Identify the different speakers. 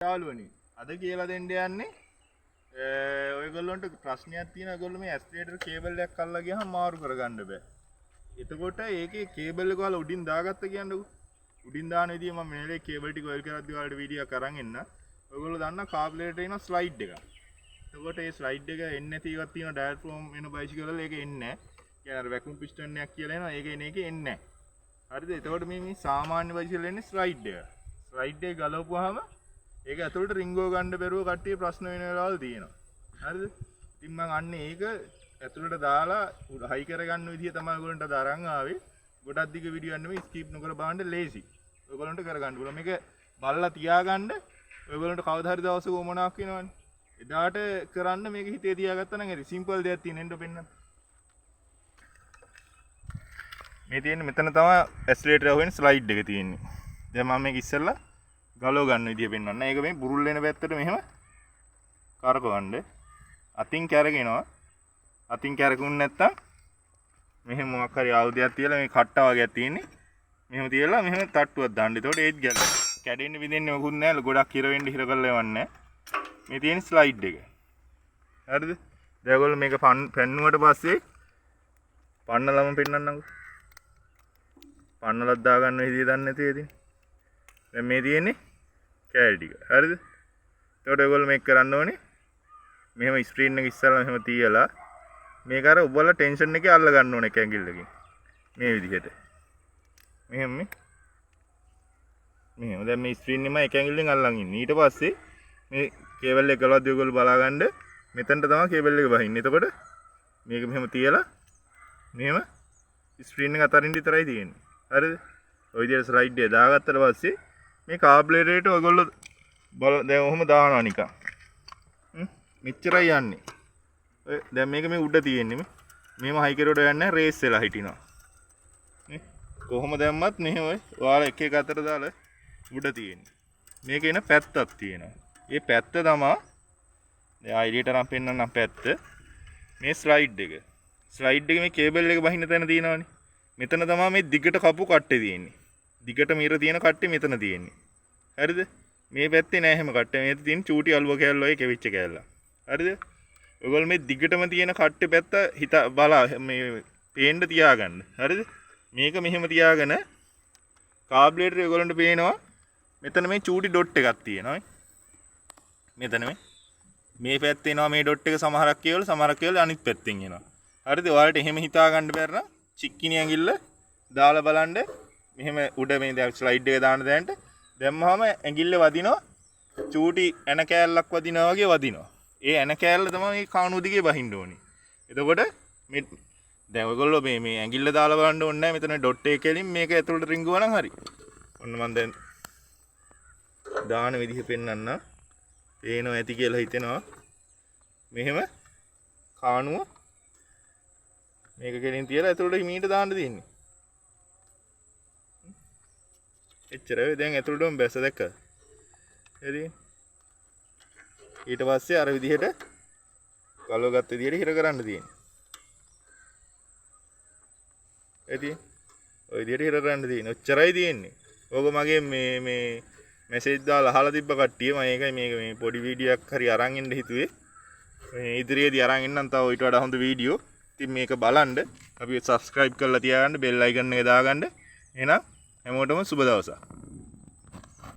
Speaker 1: යාළුවනි අද කියලා දෙන්න යන්නේ ඔයගොල්ලන්ට ප්‍රශ්නයක් තියෙනවා ඔයගොල්ලෝ මේ ඇස්ට්‍රේටර් කේබල් එකක් අල්ලලා ගියහම මාරු කරගන්න බෑ. එතකොට ඒකේ කේබල් එක ඔයාලා උඩින් දාගත්ත කියන්නකෝ. උඩින් දාන විදිය මම මෙලේ කේබල් ටික ඔයල් කරද්දී ඔයාලට වීඩියෝ එකක් අරන් එන්න. ඔයගොල්ලෝ දන්නා කාබ්ලේටර් එන ස්ලයිඩ් එක. එතකොට මේ ස්ලයිඩ් එක එන්නේ නැති එකක් තියෙනවා ඩයෆ්‍රෑම් වෙන බයිසිකල් වල ඒක එන්නේ නැහැ. කියන්නේ අර වැකියුම් පිස්ටන් එකක් කියලා එනවා ඒක එන එකේ එන්නේ නැහැ. හරිද? එතකොට මේ සාමාන්‍ය බයිසිකල් එන්නේ ස්ලයිඩ් එක. ස්ලයිඩ් එක ගලවපුවාම ඒක ඇතුළට රින්ගෝ ගන්න බැරුව කට්ටිය ප්‍රශ්න වෙන වෙලාවල් තියෙනවා. හරිද? ඉතින් මම අන්නේ ඒක ඇතුළට දාලා හයි කරගන්න විදිය තමයි ඔයගොල්ලන්ට අද අරන් ආවේ. ගොඩක් දිග වීඩියෝ යන්න මේ ස්කිප් නොකර බලන්න ලේසි. ඔයගොල්ලන්ට කරගන්න පුළුවන්. මේක බලලා තියාගන්න ඔයගොල්ලන්ට කවදා හරි දවසක වමනාවක් වෙනවනේ. එදාට කරන්න මේක හිතේ තියාගත්තා නම් හරි සිම්පල් දෙයක් තියෙන එන්න පෙන්නන්න. මේ තියෙන්නේ මෙතන තමයි ඇස්ලරේටර් එක වෙන ස්ලයිඩ් එක තියෙන්නේ. දැන් මම මේක ඉස්සෙල්ලා ගලව ගන්න විදිය පෙන්වන්න. ඒක මේ බුරුල් වෙන පැත්තට මෙහෙම කරකවන්න. අතින් කැරගෙනවා. අතින් කැරකුන්නේ නැත්තම් මෙහෙම මොකක් හරි ආයුධයක් තියලා මේ කට්ටා වගේක් තියෙන්නේ. මෙහෙම තියලා මෙහෙම තට්ටුවක් දාන්න. එතකොට ඒත් ගැල. කැඩෙන්න විදින්නේ මොකුත් නැහැ. ගොඩක් හිර වෙන්න හිර කරලා යවන්නේ. මේ තියෙන ස්ලයිඩ් එක. හරිද? දැන් ඔයගොල්ලෝ මේක පෙන්නුවට පස්සේ පන්නලම පෙන්නන්නම්කෝ. පන්නලක් දාගන්න විදිය දන්නේ නැති ඉතින්. දැන් මේ තියෙන්නේ කෑලි ටික. හරිද? එතකොට ඔයගොල්ලෝ මේක කරන්න ඕනේ. මෙහෙම ස්ක්‍රීන් එක ඉස්සරහා මෙහෙම තියලා මේක අර ඔබලා ටෙන්ෂන් එකේ අල්ල ගන්න ඕනේ කැංගිල්ලකින්. මේ විදිහට. මෙහෙම මෙහෙම දැන් මේ ස්ක්‍රීන් එකම එක ඇඟිල්ලෙන් අල්ලන් ඉන්නේ. ඊට පස්සේ මේ කේබල් එක ගලවද්දී ඔයගොල්ලෝ බලා ගන්න මෙතනට තමයි කේබල් එක වහින්නේ. එතකොට මේක මෙහෙම තියලා මෙහෙම ස්ක්‍රීන් එක අතරින් විතරයි තියෙන්නේ. හරිද? ඔය විදිහට ස්ලයිඩ් එක දාගත්තට පස්සේ මේ කාබ්ලේටරේට ඔයගොල්ලෝ දැන් ඔහොම දානවා නිකන්. මෙච්චරයි යන්නේ. ඔය දැන් මේක මේ උඩ තියෙන්නේ මේ. මෙහෙම හයි කෙරුවට යන්නේ රේස් වෙලා හිටිනවා. නේ? කොහොම දැම්මත් මෙහෙම ඔයාලා එක එක අතට දාලා උඩ තියෙන්නේ. මේකේ එන පැත්තක් තියෙනවා. මේ පැත්ත තමයි දැන් ආයිඩියට නම් පෙන්නන්නම් පැත්ත. මේ ස්ලයිඩ් එක. ස්ලයිඩ් එකේ මේ කේබල් එක බහින්න තැන තියෙනවනේ. මෙතන තමයි මේ දිගට කපු කට්ටේ තියෙන්නේ. දිගට මීර තියෙන කට්ටේ මෙතන තියෙන්නේ. හරිද? මේ පැත්තේ නෑ එහෙම කට්ටේ. මේ තියෙන චූටි අලුව කෑල්ල ඔය කෙවිච්ච කෑල්ල. හරිද? ඔයගොල්ලෝ මේ දිගටම තියෙන කට්ටේ පැත්ත හිත බලා මේ පේන්න තියාගන්න. හරිද? මේක මෙහෙම තියාගෙන කාබ්ලේටර් ඔයගොල්ලන්ට පේනවා. මෙතන මේ චූටි ඩොට් එකක් තියෙනවා. මෙතන මේ පැත්තේ එනවා මේ ඩොට් එක සමහරක් කියවල අනිත් පැත්තෙන් එනවා. හරිද? ඔයාලට එහෙම හිතා ගන්න බැර නම් චික්කිනි ඇඟිල්ල දාලා බලන්න. මෙහෙම උඩ මේ දැන් ස්ලයිඩ් එක දාන්න දැනට දැම්මම ඇඟිල්ල වදිනවා. චූටි ඇන කෑල්ලක් වදිනවා වගේ වදිනවා. ඒ ඇන කෑල්ල තමයි මේ කාණුව දිගේ බහින්න ඕනේ. එතකොට මේ දැන් ඔයගොල්ලෝ මේ ඇඟිල්ල දාලා බලන්න ඕනේ නැහැ. මෙතන ඩොට් එක කෙලින් මේක ඇතුළට රිංගුවා නම් හරි. ඔන්න මම දැන් දාන විදිහ පෙන්නන්න. පේනවා ඇති කියලා හිතෙනවා. මෙහෙම කාණුව මේක කෙලින් තියලා ඇතුළට හිමීට දාන්න තියෙන්නේ. එච්චරයි. දැන් ඇතුළටම බැස දැක්ක. හරි. ඊට පස්සේ අර විදිහට ගලවගත්ත විදිහට හිර කරන්න තියෙන්නේ. ඇති. ඔය විදිහට හිර කරන්න තියෙන්නේ. ඔච්චරයි තියෙන්නේ. ඕක මගේ මේ මැසේජ් දාලා අහලා තිබ්බ කට්ටිය මම ඒකයි මේ පොඩි වීඩියෝ එකක් හරි අරන් එන්න හිතුවේ. මේ ඉදිරියේදී අරන් එන්නම් තව ඊට වඩා හොඳ වීඩියෝ. ඉතින් මේක බලන්න අපි subscribe කරලා තියාගන්න bell icon එක දාගන්න. එහෙනම් හැමෝටම සුබ දවසක්.